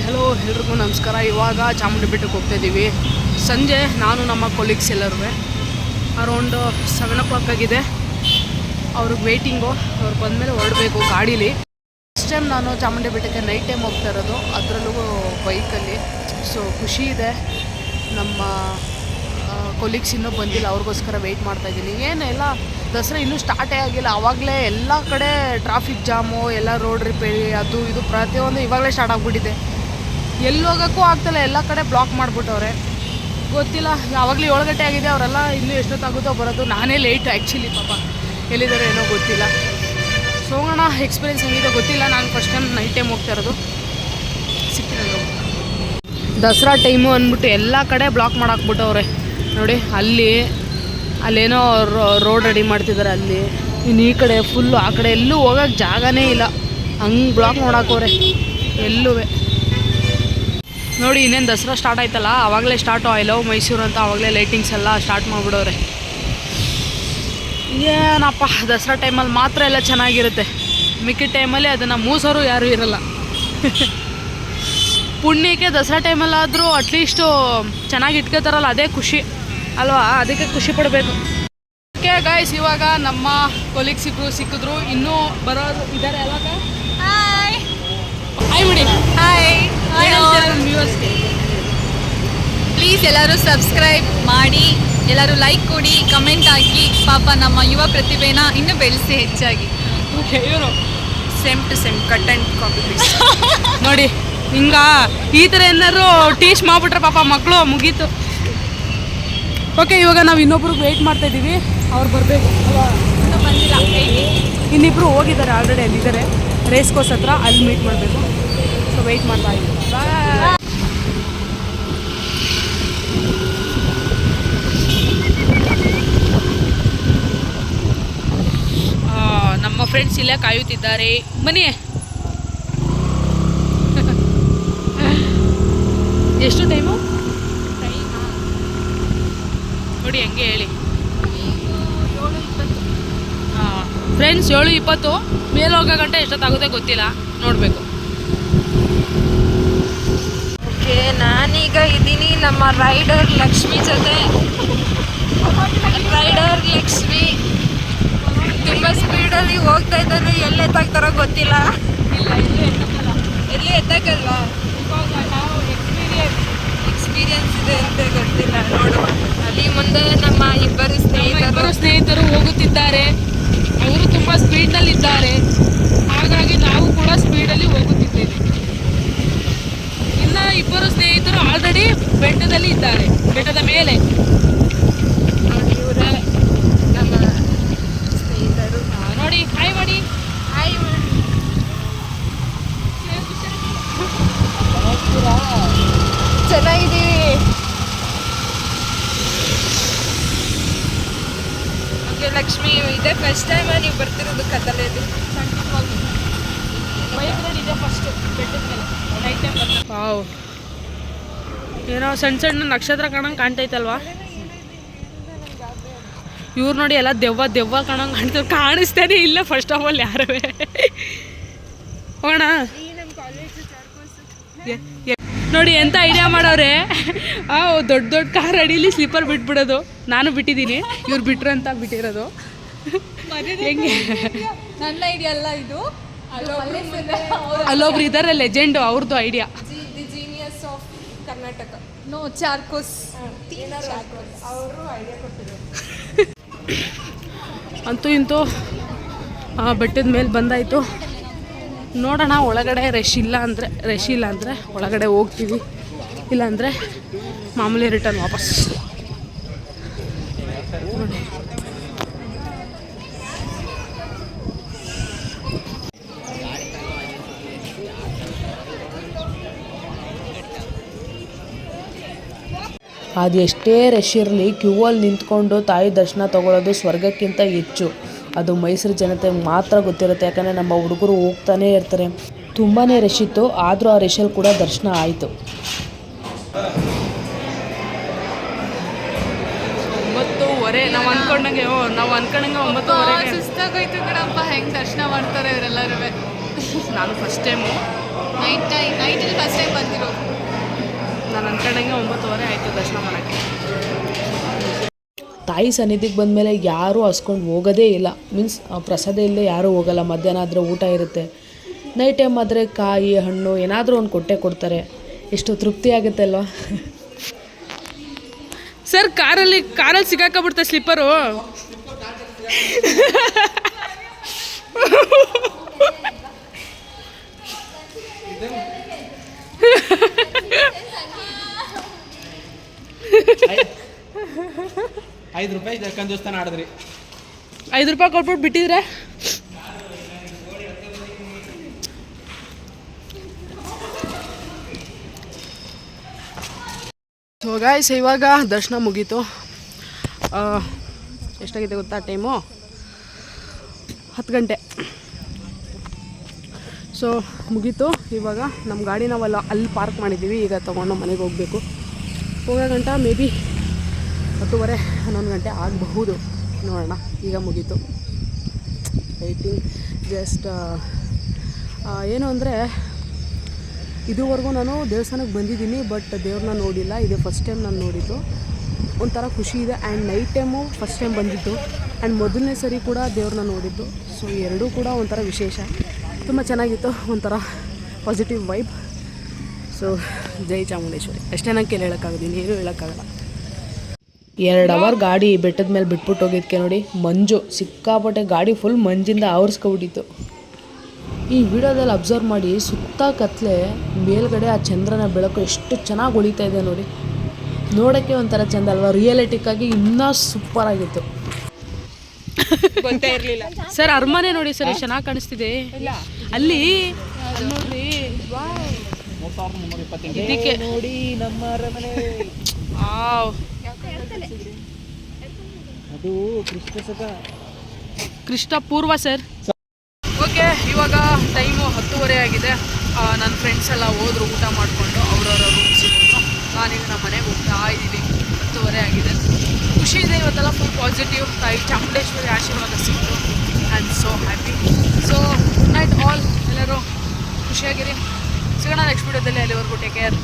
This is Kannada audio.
ಹಲೋ ಎಲ್ರಿಗೂ ನಮಸ್ಕಾರ. ಇವಾಗ ಚಾಮುಂಡಿ ಬೆಟ್ಟಕ್ಕೆ ಹೋಗ್ತಾಯಿದ್ದೀವಿ. ಸಂಜೆ ನಾನು ನಮ್ಮ ಕೊಲೀಗ್ಸ್ ಎಲ್ಲರೂ ಅರೌಂಡ್ 7 o'clock ಆಗಿದೆ. ಅವ್ರಿಗೆ ವೆಯ್ಟಿಂಗು. ಅವ್ರು ಬಂದಮೇಲೆ ಹೊರಡಬೇಕು ಗಾಡೀಲಿ. ಫಸ್ಟ್ ಟೈಮ್ ನಾನು ಚಾಮುಂಡಿ ಬೆಟ್ಟಕ್ಕೆ ನೈಟ್ ಟೈಮ್ ಹೋಗ್ತಾ ಇರೋದು, ಅದರಲ್ಲೂ ಬೈಕಲ್ಲಿ. ಸೊ ಖುಷಿ ಇದೆ. ನಮ್ಮ ಕೊಲೀಗ್ಸ್ ಇನ್ನೂ ಬಂದಿಲ್ಲ, ಅವ್ರಿಗೋಸ್ಕರ ವೆಯ್ಟ್ ಮಾಡ್ತಾಯಿದ್ದೀನಿ. ಏನೆಲ್ಲ ದಸರಾ ಇನ್ನೂ ಸ್ಟಾರ್ಟೇ ಆಗಿಲ್ಲ, ಆವಾಗಲೇ ಎಲ್ಲ ಕಡೆ ಟ್ರಾಫಿಕ್ ಜಾಮು, ಎಲ್ಲ ರೋಡ್ ರಿಪೇರಿ, ಅದು ಇದು ಪ್ರತಿಯೊಂದು ಇವಾಗಲೇ ಸ್ಟಾರ್ಟ್ ಆಗಿಬಿಟ್ಟಿದೆ. ಎಲ್ಲಿ ಹೋಗೋಕ್ಕೂ ಆಗ್ತಿಲ್ಲ, ಎಲ್ಲ ಕಡೆ ಬ್ಲಾಕ್ ಮಾಡಿಬಿಟ್ಟವ್ರೆ. ಗೊತ್ತಿಲ್ಲ, ಆವಾಗಲೇ 7 ಗಂಟೆ ಆಗಿದೆ. ಅವರೆಲ್ಲ ಇನ್ನೂ ಎಷ್ಟೊತ್ತಾಗುತ್ತೋ ಬರೋದು. ನಾನೇ ಲೇಟ್ ಆ್ಯಕ್ಚುಲಿ, ಪಾಪ ಎಲ್ಲಿದ್ದಾರೆ ಏನೋ ಗೊತ್ತಿಲ್ಲ. ಸೊ ಹೋಗೋಣ, ಎಕ್ಸ್ಪೀರಿಯೆನ್ಸ್ ಹೆಂಗಿದೆ ಗೊತ್ತಿಲ್ಲ. ನಾನು ಫಸ್ಟ್ ಟೈಮ್ ನೈಟ್ ಟೈಮ್ ಹೋಗ್ತಾ ಇರೋದು. ಸಿಕ್ಕಿರೋದು ದಸರಾ ಟೈಮು ಅಂದ್ಬಿಟ್ಟು ಎಲ್ಲ ಕಡೆ ಬ್ಲಾಕ್ ಮಾಡಾಕ್ಬಿಟ್ಟವ್ರೆ ನೋಡಿ. ಅಲ್ಲೇನೋ ರೋಡ್ ರೆಡಿ ಮಾಡ್ತಿದ್ದಾರೆ ಅಲ್ಲಿ. ಇನ್ನು ಈ ಕಡೆ ಫುಲ್ಲು, ಆ ಕಡೆ ಎಲ್ಲೂ ಹೋಗೋಕ್ಕೆ ಜಾಗನೇ ಇಲ್ಲ, ಹಂಗೆ ಬ್ಲಾಕ್ ಮಾಡಾಕವ್ರೆ ಎಲ್ಲೂ ನೋಡಿ. ಇನ್ನೇನು ದಸರಾ ಸ್ಟಾರ್ಟ್ ಆಯ್ತಲ್ಲ, ಆವಾಗಲೇ ಸ್ಟಾರ್ಟು ಐ ಲವ್ ಮೈಸೂರು ಅಂತ ಆವಾಗಲೇ ಲೈಟಿಂಗ್ಸ್ ಎಲ್ಲ ಸ್ಟಾರ್ಟ್ ಮಾಡಿಬಿಡೋರೆ. ಏನಪ್ಪ, ದಸರಾ ಟೈಮಲ್ಲಿ ಮಾತ್ರ ಎಲ್ಲ ಚೆನ್ನಾಗಿರುತ್ತೆ, ಮಿಕ್ಕಿದ ಟೈಮಲ್ಲಿ ಅದನ್ನು ಮೂಸೋರು ಯಾರೂ ಇರಲ್ಲ. ಪುಣ್ಯಕ್ಕೆ ದಸರಾ ಟೈಮಲ್ಲಾದರೂ ಅಟ್ಲೀಸ್ಟು ಚೆನ್ನಾಗಿ ಇಟ್ಕೋತಾರಲ್ಲ, ಅದೇ ಖುಷಿ ಅಲ್ವಾ, ಅದಕ್ಕೆ ಖುಷಿ ಪಡಬೇಕು. ಓಕೆ ಗೈಸ್, ಇವಾಗ ನಮ್ಮ ಕೊಲೀಗ್ಸ್ ಇಬ್ಬರು ಸಿಕ್ಕಿದ್ರು, ಇನ್ನೂ ಬರೋರು ಇದ್ದಾರೆ. ಅಲ್ವಾ ಹಾಯ್ ಬಿಡಿ. ಹಾಯ್ ವ್ಯೂವರ್ಸ್ಗೆ ಪ್ಲೀಸ್ ಎಲ್ಲರೂ ಸಬ್ಸ್ಕ್ರೈಬ್ ಮಾಡಿ, ಎಲ್ಲರೂ ಲೈಕ್ ಕೊಡಿ, ಕಮೆಂಟ್ ಹಾಕಿ. ಪಾಪ ನಮ್ಮ ಯುವ ಪ್ರತಿಭೆನ ಇನ್ನೂ ಬೆಳೆಸಿ ಹೆಚ್ಚಾಗಿ. ಓಕೆ, ಇವರು same to same cut and copy paste ನೋಡಿ. ಹಿಂಗ ಈ ಥರ ಏನಾದ್ರು ಟೀಚ್ ಮಾಡಿಬಿಟ್ರೆ ಪಾಪ ಮಕ್ಕಳು ಮುಗೀತು. ಓಕೆ, ಇವಾಗ ನಾವು ಇನ್ನೊಬ್ರಿಗೆ ವೆಯ್ಟ್ ಮಾಡ್ತಾಯಿದ್ದೀವಿ, ಅವ್ರು ಬರಬೇಕು. ಇನ್ನೂ ಬಂದಿಲ್ಲ, ಇನ್ನಿಬ್ಬರು ಹೋಗಿದ್ದಾರೆ ಆಲ್ರೆಡಿ, ಅಲ್ಲಿದ್ದಾರೆ ರೇಸ್ ಕೋರ್ಸ್ ಹತ್ರ, ಅಲ್ಲಿ ಮೀಟ್ ಮಾಡಬೇಕು. ಸೊ ವೆಯ್ಟ್ ಮಾಡ್ತಾ ಇದ್ದೀವಿ. ನಮ್ಮ ಫ್ರೆಂಡ್ಸ್ ಇಲ್ಲೇ ಕಾಯುತ್ತಿದ್ದಾರೆ, ಬನ್ನಿ. ಎಷ್ಟು ಟೈಮು ನೋಡಿ, ಹೆಂಗೆ ಹೇಳಿ. ಹಾಂ ಫ್ರೆಂಡ್ಸ್, 7:20 ಮೇಲೆ ಹೋಗೋ ಗಂಟೆ ಎಷ್ಟೊತ್ತಾಗುತ್ತೆ ಗೊತ್ತಿಲ್ಲ, ನೋಡಬೇಕು. ಓಕೆ, ನಾನೀಗ ಇದ್ದೀನಿ ನಮ್ಮ ರೈಡರ್ ಲಕ್ಷ್ಮಿ ಜೊತೆ. ರೈಡರ್ ಲಕ್ಷ್ಮಿ ತುಂಬ ಸ್ಪೀಡಲ್ಲಿ ಹೋಗ್ತಾ ಇದ್ದಾರೆ, ಎಲ್ಲಿ ಎತ್ತಾಗ್ತಾರೋ ಗೊತ್ತಿಲ್ಲ. ಎಲ್ಲಿ ಎತ್ತಕ್ಕಲ್ವಾ, ಎಕ್ಸ್ಪೀರಿಯನ್ಸ್ ಇದೆ ಅಂತ ಗೊತ್ತಿಲ್ಲ, ನೋಡುವ. ಅಲ್ಲಿ ಮುಂದೆ ನಮ್ಮ ಇಬ್ಬರು ಸ್ನೇಹಿತರು ಹೋಗುತ್ತಿದ್ದಾರೆ. ಅವರು ತುಂಬ ಸ್ಪೀಡ್ನಲ್ಲಿದ್ದಾರೆ, ಹಾಗಾಗಿ ನಾವು ಕೂಡ ಸ್ಪೀಡಲ್ಲಿ ಹೋಗುತ್ತಿದ್ದೇವೆ. ಇನ್ನು ಇಬ್ಬರು ಸ್ನೇಹಿತರು ಆಲ್ರೆಡಿ ಬೆಟ್ಟದಲ್ಲಿ ಇದ್ದಾರೆ, ಬೆಟ್ಟದ ಮೇಲೆ. ಇವರೇ ನಮ್ಮ ಸ್ನೇಹಿತರು. ನೋಡಿ, ಹಾಯ್ ಮಾಡಿ. ಹಾಯ್ ಚೆನ್ನಾಗಿದ್ದೀವಿ. ಓಕೆ ಲಕ್ಷ್ಮಿ, ಇದೇ ಫಸ್ಟ್ ಟೈಮ್ ನೀವು ಬರ್ತಿರೋದು ಕತ್ತಲೆಯಲ್ಲಿ? ಇದೆ ಫಸ್ಟು ಬೆಟ್ಟದ ಮೇಲೆ ನೈಟ್ ಟೈಮ್ ಬರ್ತಾರೆ. ವಾವ್, ಏನೋ ಸಣ್ಣ ಸಣ್ಣ ನಕ್ಷತ್ರ ಕಾಣಂಗೆ ಕಾಣ್ತೈತಲ್ವಾ. ಇವ್ರು ನೋಡಿ ಎಲ್ಲ ದೆವ್ವ ಕಾಣಂಗೆ ಕಾಣಿಸ್ತಾನೆ ಇಲ್ಲ ಫಸ್ಟ್ ಆಫ್ ಆಲ್ ಯಾರು. ಹೋಗೋಣ ನೋಡಿ, ಎಂತ ಐಡಿಯಾ ಮಾಡೋರೆ. ದೊಡ್ಡ ಕಾರ್ ಅಡಿಲಿ ಸ್ಲೀಪರ್ ಬಿಟ್ಬಿಡೋದು. ನಾನು ಬಿಟ್ಟಿದ್ದೀನಿ, ಇವ್ರು ಬಿಟ್ರು ಅಂತ ಬಿಟ್ಟಿರೋದು. ಹೆಂಗೆ ನನ್ನ ಐಡಿಯಾ ಅಲ್ಲ ಇದು, ಅಲ್ಲೊಬ್ರು ಇದ್ದಾರೆ ಲೆಜೆಂಡು, ಅವ್ರದ್ದು idea. The genius of Karnataka. ನೋ ಚಾರ್ಕೋಸ್ ಅವರು ಐಡಿಯಾ ಕೊಟ್ಟಿದ್ದಾರೆ. ಅಂತೂ ಇಂತೂ ಬೆಟ್ಟದ ಮೇಲೆ ಬಂದಾಯಿತು. ನೋಡೋಣ, ಒಳಗಡೆ ರಶ್ ಇಲ್ಲ ಅಂದರೆ ಒಳಗಡೆ ಹೋಗ್ತೀವಿ, ಇಲ್ಲಾಂದರೆ ಮಾಮೂಲಿ ರಿಟರ್ನ್ ವಾಪಸ್. ನೋಡಿ, ಅದು ಎಷ್ಟೇ ರಶ್ ಇರಲಿ, ಕ್ಯೂವಲ್ಲಿ ನಿಂತ್ಕೊಂಡು ತಾಯಿ ದರ್ಶನ ತೊಗೊಳ್ಳೋದು ಸ್ವರ್ಗಕ್ಕಿಂತ ಹೆಚ್ಚು. ಅದು ಮೈಸೂರು ಜನತೆಗೆ ಮಾತ್ರ ಗೊತ್ತಿರುತ್ತೆ, ಯಾಕಂದರೆ ನಮ್ಮ ಹುಡುಗರು ಹೋಗ್ತಾನೆ ಇರ್ತಾರೆ. ತುಂಬಾ ರಶ್ ಇತ್ತು, ಆದರೂ ಆ ರಶಲ್ಲಿ ಕೂಡ ದರ್ಶನ ಆಯಿತು. 9:30 ನಾವು ಅಂದ್ಕೊಂಡಂಗೆ 9:30. ಸುಸ್ತಾಗೋಯ್ತು ಕಣಪ್ಪ, ಹೆಂಗೆ ದರ್ಶನ ಮಾಡ್ತಾರೆ ಇವರೆಲ್ಲರೂ. ನಾನು ಫಸ್ಟ್ ಟೈಮು ನೈಟಲ್ಲಿ ಫಸ್ಟ್ ಟೈಮ್ ಬಂದಿರೋದು. ಅನ್ಕೊಂಡಂಗೆ 9:30 ಆಯಿತು ದರ್ಶನ ಮಾಡೋಕ್ಕೆ. ತಾಯಿ ಸನ್ನಿಧಿಗೆ ಬಂದಮೇಲೆ ಯಾರೂ ಹಸ್ಕೊಂಡು ಹೋಗೋದೇ ಇಲ್ಲ. ಮೀನ್ಸ್ ಪ್ರಸಾದ ಇಲ್ಲದೆ ಯಾರೂ ಹೋಗಲ್ಲ. ಮಧ್ಯಾಹ್ನ ಆದರೆ ಊಟ ಇರುತ್ತೆ, ನೈಟ್ ಟೈಮ್ ಆದರೆ ಕಾಯಿ ಹಣ್ಣು ಏನಾದರೂ ಒಂದು ಕೊಟ್ಟೆ ಕೊಡ್ತಾರೆ. ಎಷ್ಟು ತೃಪ್ತಿ ಆಗುತ್ತೆ ಅಲ್ವಾ. ಸರ್ ಕಾರಲ್ಲಿ ಸಿಕ್ಕಾಕೊಂಡ್ಬಿಡ್ತೆ ಸ್ಲಿಪ್ಪರು. ₹5 ಕಂಜೋಸ್ತಾನ ಆಡಿದ್ರಿ. ₹5 ಕೊಟ್ಬಿಟ್ಟು ಬಿಟ್ಟಿದ್ರೆ ಸೊ ಗಾಯ್ಸ್ ಇವಾಗ ದರ್ಶನ ಮುಗೀತು. ಎಷ್ಟಾಗಿದೆ ಗೊತ್ತಾ ಟೈಮು? 10 ಗಂಟೆ. ಸೊ ಮುಗೀತು. ಇವಾಗ ನಮ್ಮ ಗಾಡಿ ನಾವಲ್ಲ ಅಲ್ಲಿ ಪಾರ್ಕ್ ಮಾಡಿದ್ದೀವಿ. ಈಗ ತೊಗೊಂಡು ಮನೆಗೆ ಹೋಗಬೇಕು. ಹೋಗೋ ಗಂಟ ಮೇ ಬಿ 10:30 11 ಗಂಟೆ ಆಗಬಹುದು, ನೋಡೋಣ. ಈಗ ಮುಗೀತು ವೈಟಿಂಗ್. ಜಸ್ಟ್ ಏನು ಅಂದರೆ ಇದುವರೆಗೂ ನಾನು ದೇವಸ್ಥಾನಕ್ಕೆ ಬಂದಿದ್ದೀನಿ, ಬಟ್ ದೇವ್ರನ್ನ ನೋಡಿಲ್ಲ. ಇದೇ ಫಸ್ಟ್ ಟೈಮ್ ನಾನು ನೋಡಿದ್ದು. ಒಂಥರ ಖುಷಿ ಇದೆ. And night time first time ಬಂದಿದ್ದು, ಆ್ಯಂಡ್ ಮೊದಲನೇ ಸರಿ ಕೂಡ ದೇವ್ರನ್ನ ನೋಡಿದ್ದು. ಸೊ ಎರಡೂ ಕೂಡ ಒಂಥರ ವಿಶೇಷ, ತುಂಬ ಚೆನ್ನಾಗಿತ್ತು. ಒಂಥರ ಪಾಸಿಟಿವ್ ವೈಬ್. ಸೊ ಜೈ ಚಾಮುಂಡೇಶ್ವರಿ ಅಷ್ಟೇ ನಂಗೆ ಹೇಳೋಕ್ಕಾಗೋದು, ಏನೂ ಹೇಳೋಕ್ಕಾಗಲ್ಲ. 2 ಅವರ್ ಗಾಡಿ ಬೆಟ್ಟದ ಮೇಲೆ ಬಿಟ್ಬಿಟ್ಟು ಹೋಗಿದ್ದಕ್ಕೆ ನೋಡಿ, ಮಂಜು ಸಿಕ್ಕಾಪಟ್ಟೆ ಗಾಡಿ ಫುಲ್ ಮಂಜಿಂದ ಆವರಿಸ್ಕೊಬಿಟ್ಟಿತ್ತು. ಈ ವಿಡಿಯೋದಲ್ಲಿ ಅಬ್ಸರ್ವ್ ಮಾಡಿ, ಸುತ್ತ ಕತ್ಲೆ, ಮೇಲ್ಗಡೆ ಆ ಚಂದ್ರನ ಬೆಳಕು ಎಷ್ಟು ಚೆನ್ನಾಗಿ ಹೊಳಿತಾ ಇದೆ ನೋಡಿ. ನೋಡೋಕ್ಕೆ ಒಂಥರ ಚೆಂದ ಅಲ್ವಾ. ರಿಯಲಿಟಿಕ್ಕಾಗಿ ಇನ್ನೂ ಸೂಪರಾಗಿತ್ತು. ಗೊತ್ತೇ ಇರಲಿಲ್ಲ ಸರ್. ಅರಮನೆ ನೋಡಿ ಸರ್, ಎಷ್ಟು ಚೆನ್ನಾಗಿ ಕಾಣಿಸ್ತಿದೆ ಅಲ್ಲಿ ನೋಡ್ರಿ. ಇದಕ್ಕೆ ನೋಡಿ ನಮ್ಮ ಅರಮನೆ. ಅದು ಕೃಷ್ಣ ಪೂರ್ವ ಸರ್. ಓಕೆ, ಇವಾಗ ಟೈಮು 10:30 ಆಗಿದೆ. ನನ್ನ ಫ್ರೆಂಡ್ಸ್ ಎಲ್ಲ ಹೋದ್ರು ಊಟ ಮಾಡಿಕೊಂಡು ಅವ್ರವ್ರ ರೂಮ್ಸಿಗೆ. ನಾನೀಗ ನಮ್ಮ ಮನೆಗೆ ಹೋಗ್ತಾ ಇದ್ದೀನಿ. 10:30 ಆಗಿದೆ. ಖುಷಿ ಇದೆ ಇವತ್ತೆಲ್ಲ, ಫುಲ್ ಪಾಸಿಟಿವ್. ತಾಯಿ ಚಾಮುಂಡೇಶ್ವರಿ ಆಶೀರ್ವಾದ ಸಿಕ್ತು. I am so happy. So good night all. ಎಲ್ಲರೂ ಖುಷಿಯಾಗಿರಿ. ಸಿಗೋಣ ನೆಕ್ಸ್ಟ್ ವಿಡಿಯೋದಲ್ಲಿ. ಅಲ್ಲಿವರೆಗೂ ಟೇಕ್ ಕೇರ್.